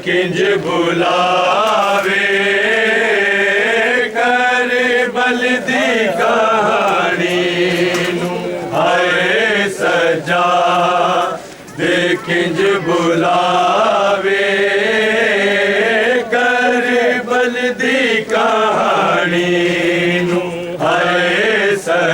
किंज बुलावे कर बलदी कहानी हाय सजा दे किंज बुलावे कर बलदी कहानी हाय सजा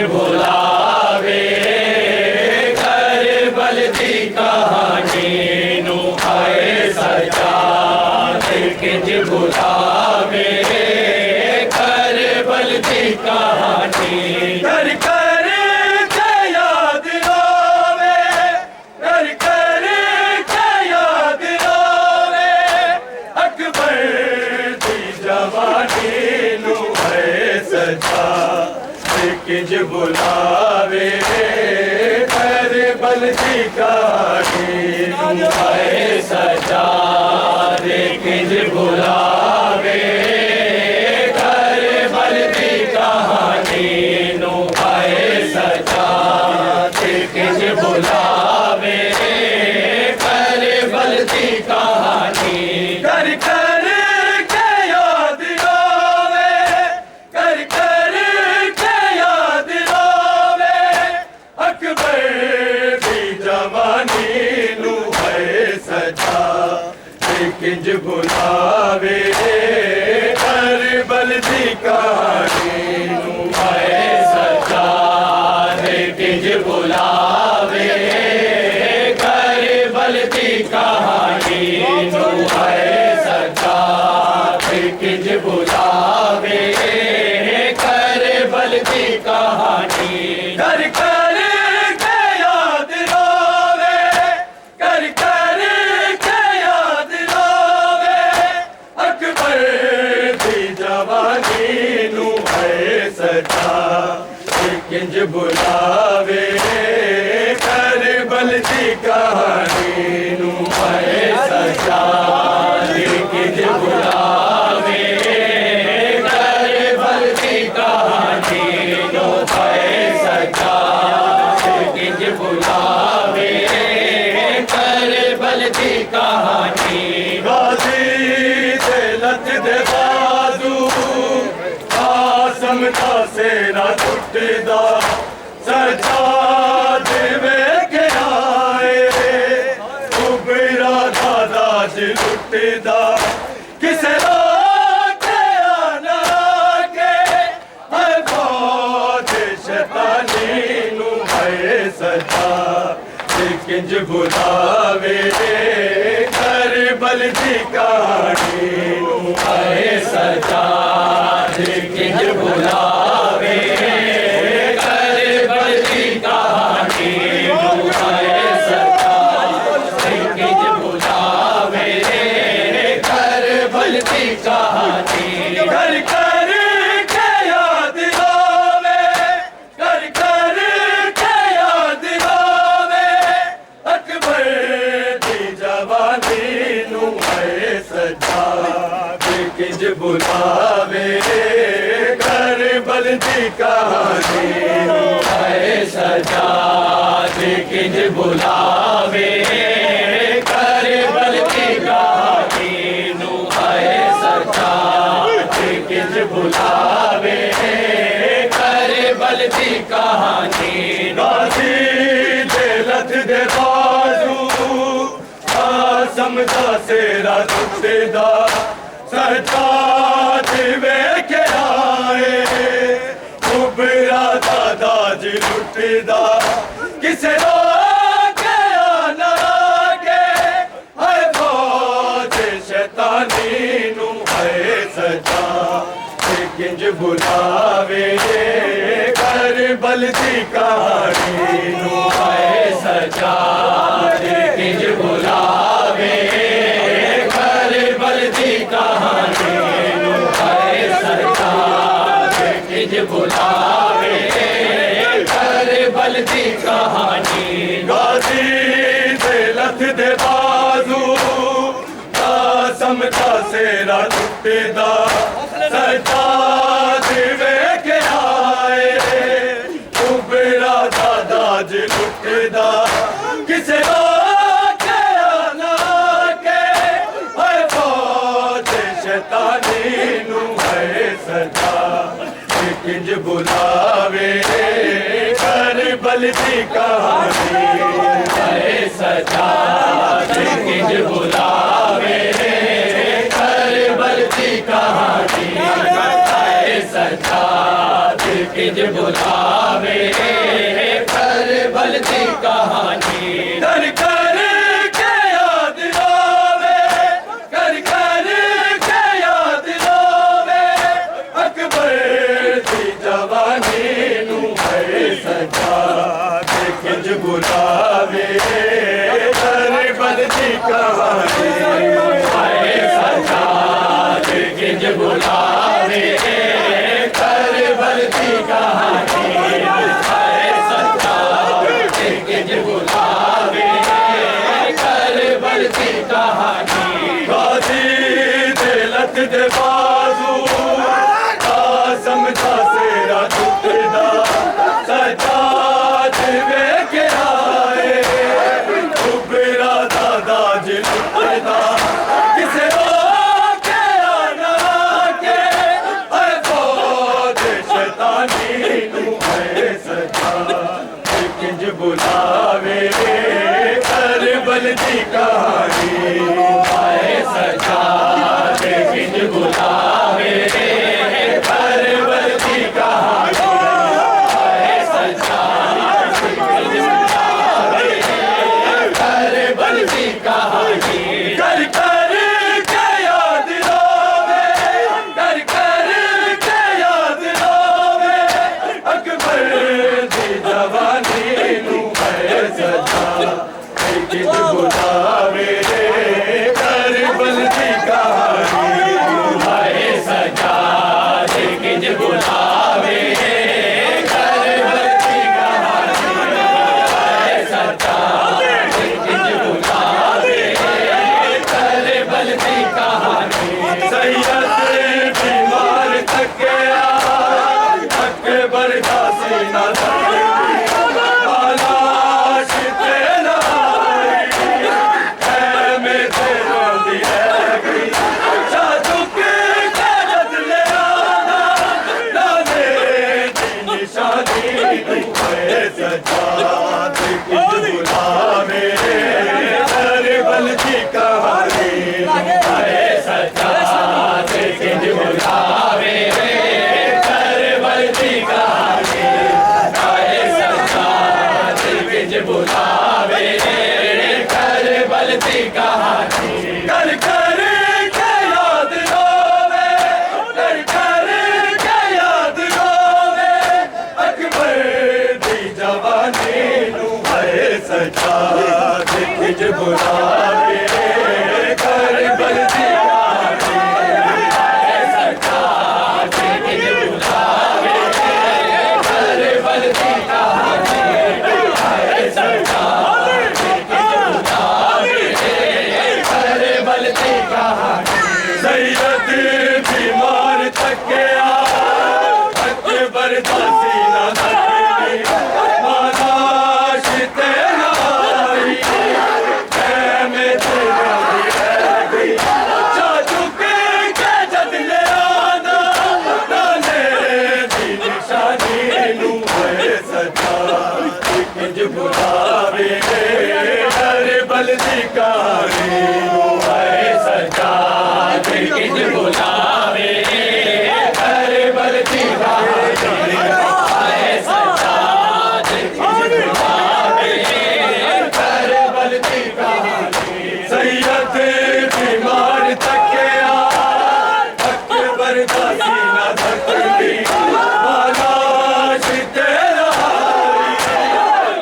बुलावे करबल की कहानी है सजा रे किंज बुलावे करबल की कहानी नु है सजा रे किंज बुलावे करबल की कहानी कर कर के याद रोवे कर कर के याद रोवे अकबर की जवानी नू है सजा किंज बुलावे करबल की कहानी नू है सजा किंज बुलावे करबल की कहानी नू है सजा किंज बुलावे करबल की कहानी कर कर के याद रोवे कर कर के याद रोवे अकबर की जवानी नू है सजा किंज बुलावे करबल की कहानी नू है सजा किंज बुलावे करबल की कहानी नू है सजा किंज बुलावे करबल की कहानी गाजी दे लथ दे बाजू आसम का सेना टुटदा सजा देवे के आए उबरा दादा जी लुटदा किसे रोके आना के है बहुत शैतानी नू है सजा किंज बुलावे करबल की कहानी नू है सजा किंज बुलावे करबल की कहानी नू है सजा किंज बुलावे करबल की कहानी कर कर के याद रोवे कर कर के याद रोवे अकबर की जवानी नू है सजा किंज बुलावे करबल की कहानी नू है सजा किंज बुलावे करबल की कहानी नू है सजा किंज बुलावे करबल की कहानी गाजी दे लथ दे बाजू आसम का सेरा टुटदा सजा देवे के आए उबरा दादा जी लुटदा किसे रोके आना के है बहुत शैतानी नू है सजा किंज बुलावे करबल की कहानी नू है सजा किंज बुलावे करबल की कहानी नू है सजा किंज बुलावे करबल की कहानी गाजी दे लथ दे बाजू आसम का सेना टुटदा सजा देवे के आए उबरा दादा जी लुटदा किसे रोके आना के है बहुत शैतानी नू है सजा किंज बुलावे करबल की कहानी है सजा किंज बुलावे करबल की कहानी है सजा किंज बुलावे करबल की कहानी कर कर के याद रोवे कर कर के याद रोवे अकबर की जवानी नू है सजा किंज बुलावे करबल की कहानी है सजा किंज बुलावे करबल की कहानी बुलावे करबल की कहानी आए सजाद किंज बुलावे करबल की कहानी आए सजाद किंज बुलावे करबल की कहानी कर कर के याद रोवे कर कर के याद रोवे अकबर दी जवानी नू है सजा किंज बुलावे करबल की कहानी आए सजा किंज बुलावे करबल की कहानी आए सजा किंज बुलावे करबल की कहानी सैयद बीमार थक गया अकबर का सीना लाश तेरा है में तेरा दिया जादू के कागज ले आना लाने की निशानी तू है सजा किंज बुलावे करबल की कहानी आए सजा किंज बुलावे करबल की कहानी आए सजा किंज बुलावे करबल की कहानी कर कर के याद रोवे कर कर के याद रोवे अकबर दी जवानी नू है सजा किंज बुलावे करबल की कहानी आए सजा किंज बुलावे करबल की कहानी आए सजा किंज बुलावे करबल की कहानी सैयद बीमार थक गया अकबर का सीना धड़की मालाश तेरा आई है में तेरा दिया जादू के कागज ले आना लाने की निशानी नू है सजा किंज बुलावे करबल की कहानी आए सजा किंज बुलावे करबल की कहानी आए सजा किंज बुलावे करबल की कहानी सैयद बीमार थक गया अकबर का सीना धड़की लाश तेरा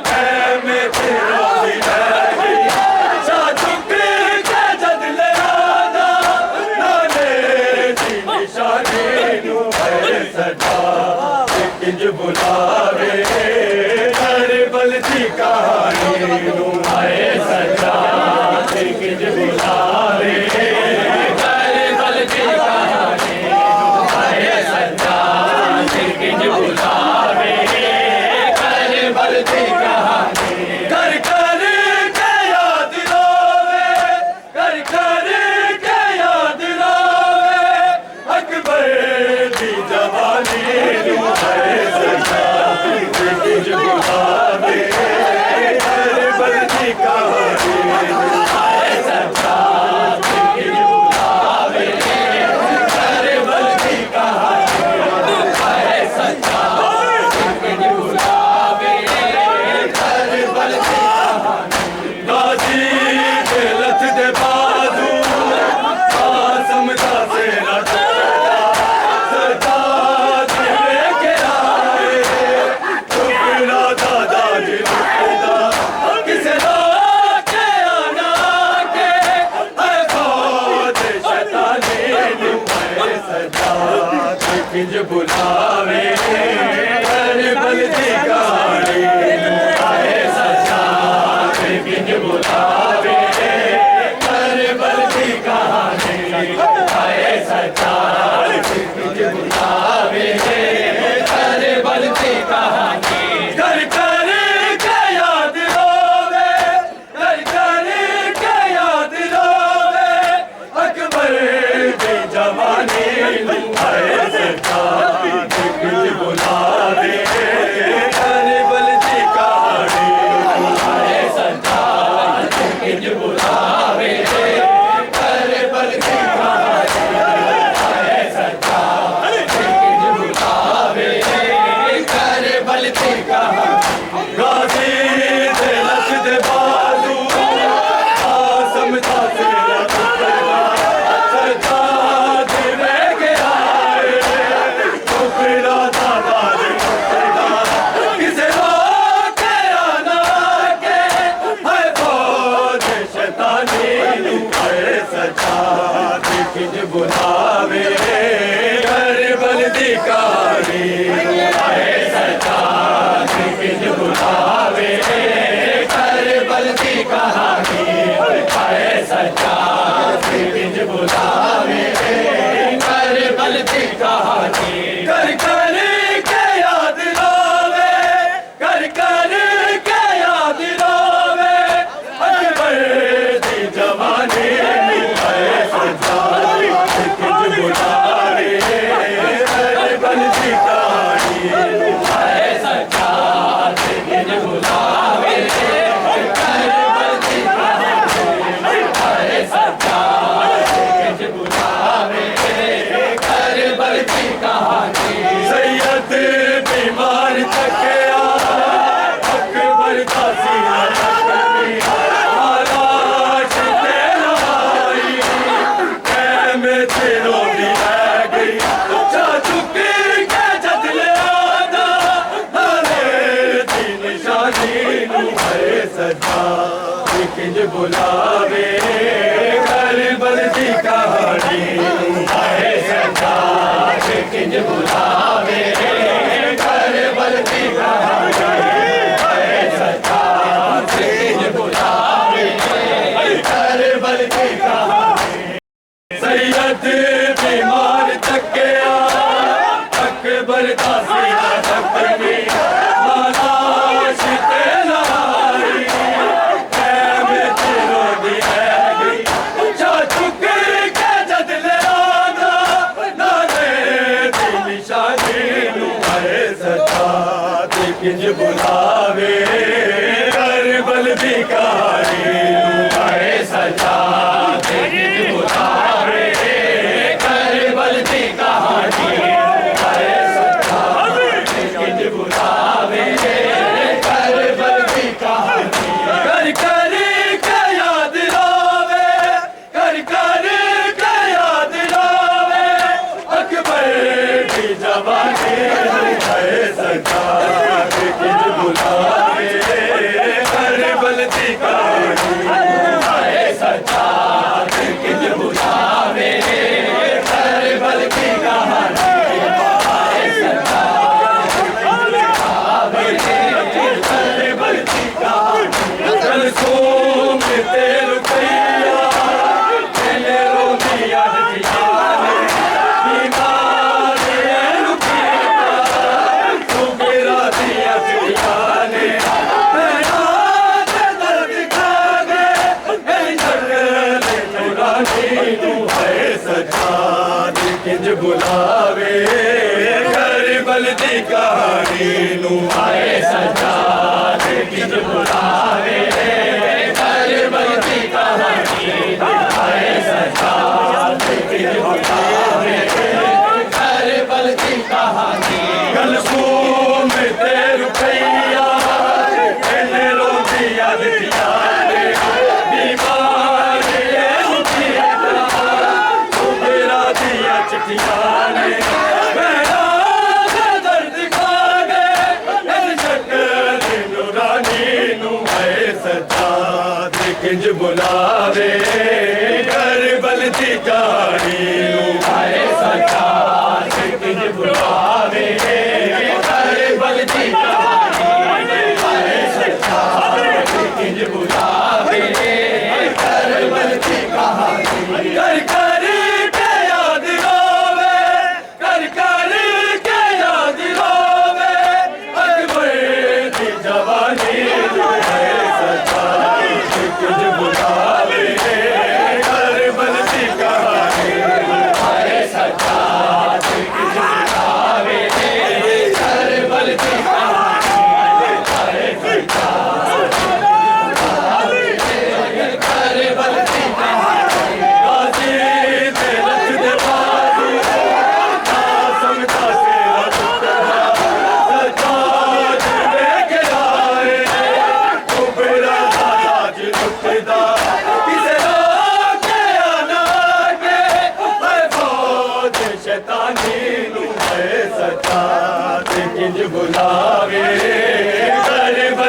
है में तेरा दिया जादू के कागज ले आना लाने की निशानी नू है सजा किंज बुलावे करबल की कहानी नू आए सजा किंज बुलावे करबल की कहानी आए सजा किंज बुलावे करबल की कहानी कर कर के याद रोवे कर कर के याद रोवे अकबर दी जवानी नू है सजा किंज बुलावे करबल की कहानी आए सजा किंज बुलावे करबल की कहानी आए सजा किंज बुलावे करबल की कहानी गाजी के लथ दे बाजू आसम का सेना सरदार लेके आए टुकड़ा दादा जी टुकड़ा किसे के आना के है फौज शैतानी नू है सजा किंज बुलावे करबल की कहानी आए सजा किंज बुलावे करबल की कहानी आए सजा किंज बुलावे करबल की कहानी कर कर के याद रोवे कर कर के याद रोवे अकबर दी जवानी नू है सजा कहानी गाजी दे लच दे बाजू आसम दा सिरा टुकड़ा सजाद रह गया टुकड़ा दा बाज टुकड़ा किसे रोके आना के है फौज शैतानी नू है सजाद किंज बुलावे करबल दी कहानी है सजाद किंज बुलावे करबल दी कहानी है सजाद किंज बुलावे करबल दी कहानी कर कर के याद रोवे कर कर के याद रोवे अकबर दी जवानी है सजाद किंज बुलावे करबल दी कहानी है सजाद किंज बुलावे करबल दी कहानी है सजाद किंज बुलावे करबल दी कहानी सैयद बीमार थकया अकबर का सीना जख्मी आलाश ते लाई कैमे ते रोटी रह गई चा चुकी के जदले आदा नाले दी निशानी नू है सजा किंज बुलावे करबल दी कहानी है सजा किंज बुलावे करबल दी कहानी है सजा किंज बुलावे करबल दी कहानी सैयद बीमार थकया अकबर का सीना जख्मी आलाश ते लाई कैमे ते रोटी रह गई चा चुकी के जदले आदा नाले दी निशानी नू है सजाद किंज बुलावे करबल दी कहानी है सजाद किंज बुलावे करबल दी कहानी है सजाद किंज बुलावे करबल दी कहानी कर कर के याद रोवे कर कर के याद रोवे अकबर की जवानी है सजाद किंज बुलावे करबल दी कहानी है सजाद किंज बुलावे करबल दी कहानी है सजाद करबल दी कहानी कलसूम ते रुकैया तेरे रोदिया दियाने बीमार रुकिया सुगरा दिया दियाने पैरा दे दर्द खागे ए जगले चुरानी नू है सजाद किंज बुलावे करबल दी कहानी नू है सजाद किंज बुलावे करबल दी कहानी है सजाद किंज बुलावे करबल दी कहानी कलसूम ते रुपैया तेरे रोदिया दियाने बीमार रुकिया सुगरा दिया चिट्ठियाने पैरा दे दर्द खागे ए शक्ल नूरानी नू है सजाद किंज बुलावे करबल दी कहानी नू है सजाद किंज बुलावे करबल दी कहानी है सजाद किंज बुलावे करबल दी कहानी कर कर के याद रोवे कर कर के याद रोवे अकबर दी जवानी है सजाद किंज बुलावे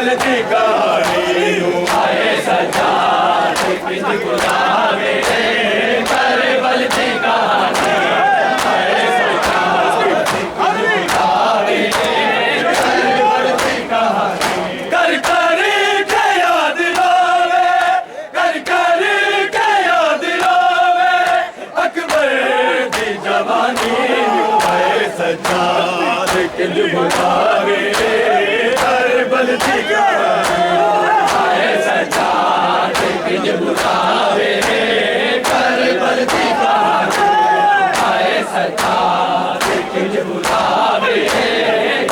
करबल दी कहानी नूं आए सजाद किंज बुलावे करबल दी कहानी आए सजाद किंज बुलावे करबल दी कहानी कर कर के याद लावे कर कर के याद लावे अकबर दी जवानी नूं आए सजाद किंज बुलावे करबल दी कहानी आए सजाद किंज बुलावे करबल दी कहानी आए सजाद किंज बुलावे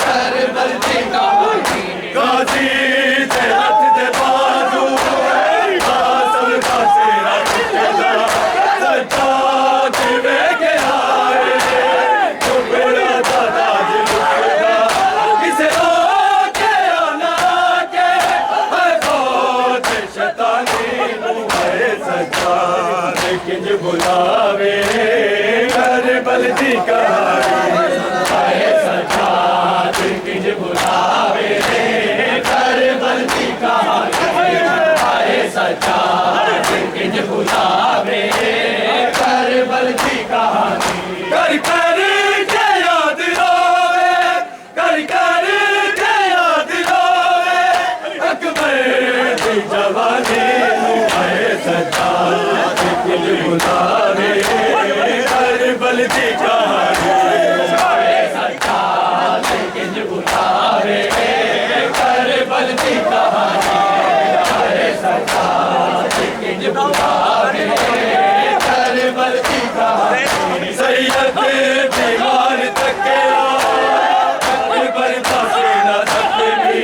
करबल दी कहानी गाजी ते रथ दे बाजू कासम का सेरा टुटेगा सजाद वे के आए जो बेड़ा दादा जी लुटेगा किसे रोके आना के है फौज शैतानी नूं है सजाद किंज बुलावे करबल दी कहानी आए सजाद किंज बुलावे करबल दी कहानी आए सजाद किंज बुलावे करबल दी कहानी कर कर के याद लावे कर कर के याद लावे अकबर दी जवानी नूं आए सजाद किंज बुलावे करबल दी कहानी आए सजाद किंज बुलावे करबल दी कहानी आए सजाद किंज बुलावे करबल दी कहानी सैयद दीवार तके अकबर दा सेना तके भी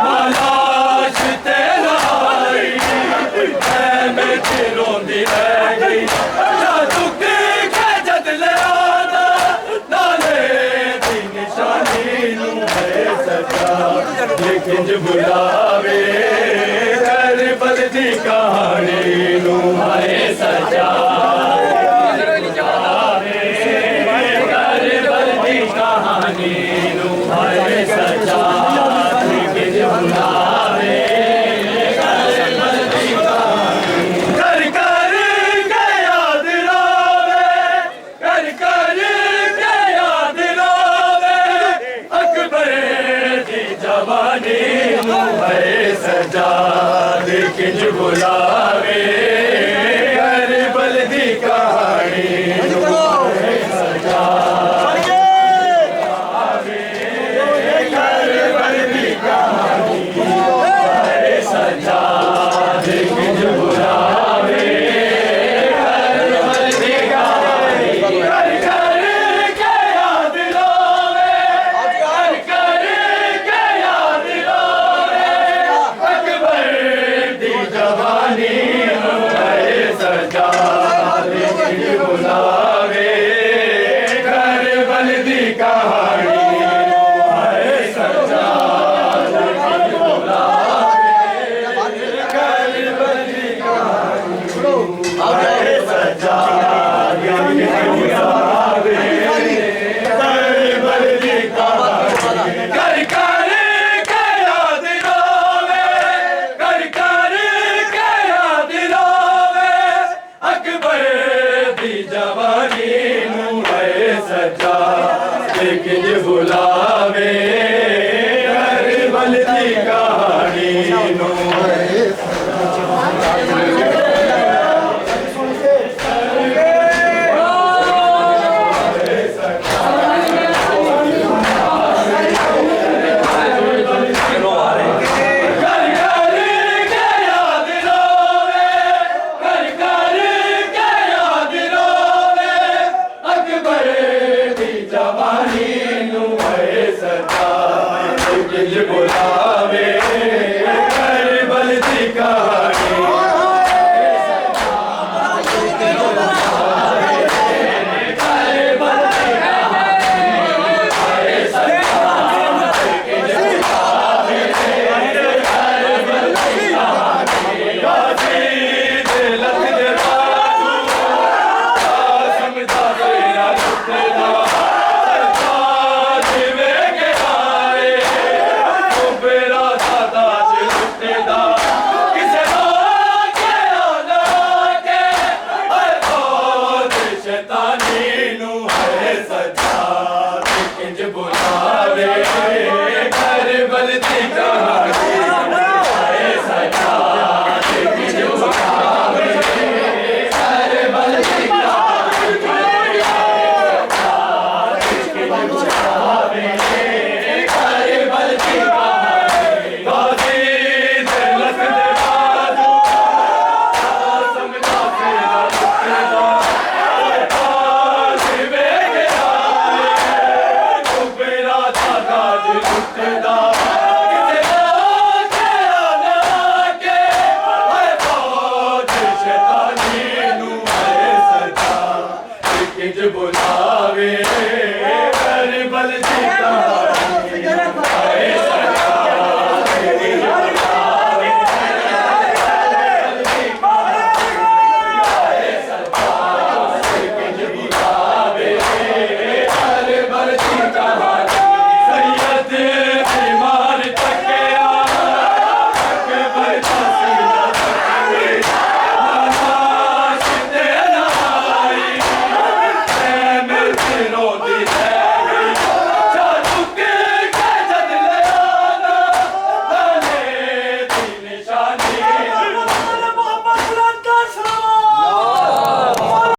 मालाश ते लाई मैं रोंदी रह गई जादू के जद ले आना नाले दी निशानी नूं है सजाद किंज बुलावे करबल दी कहानी नूं है सजाद करबल दी कहानी नूं है सजाद किंज बुलावे करबल दी कहानी कर कर के याद लावे कर कर के याद लावे अकबर दी जवानी नूं है सजाद किंज बुलावे करबल दी कहानी नूं है सजाद करबल दी कहानी है सजाद किंज बुलावे करबल दी कहानी कर कर के याद लावे कर कर के याद लावे अकबर दी जवानी नूं है सजाद किंज बुलावे करबल दी कहानी है सजाद किंज बुलावे करबल दी कहानी है सजाद किंज बुलावे करबल दी कहानी कर कर के याद लावे कर कर के याद लावे अकबर दी जवानी नूं है सजाद किंज बुलावे